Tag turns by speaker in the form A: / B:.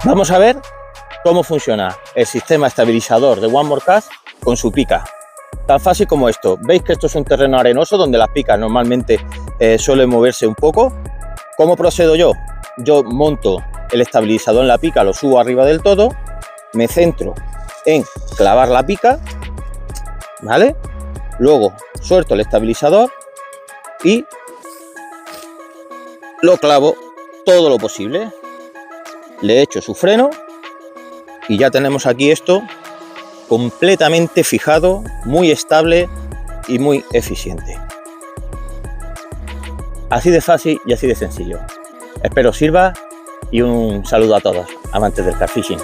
A: Vamos a ver cómo funciona el sistema estabilizador de One More Cast con su pica. Tan fácil como esto. Veis que esto es un terreno arenoso donde las picas normalmente suelen moverse un poco. ¿Cómo procedo yo? Yo monto el estabilizador en la pica, lo subo arriba del todo, me centro en clavar la pica, ¿vale? Luego suelto el estabilizador y lo clavo todo lo posible. Le echo su freno y ya tenemos aquí esto completamente fijado, muy estable y muy eficiente. Así de fácil y así de sencillo. Espero sirva y un saludo a todos, amantes del carpfishing.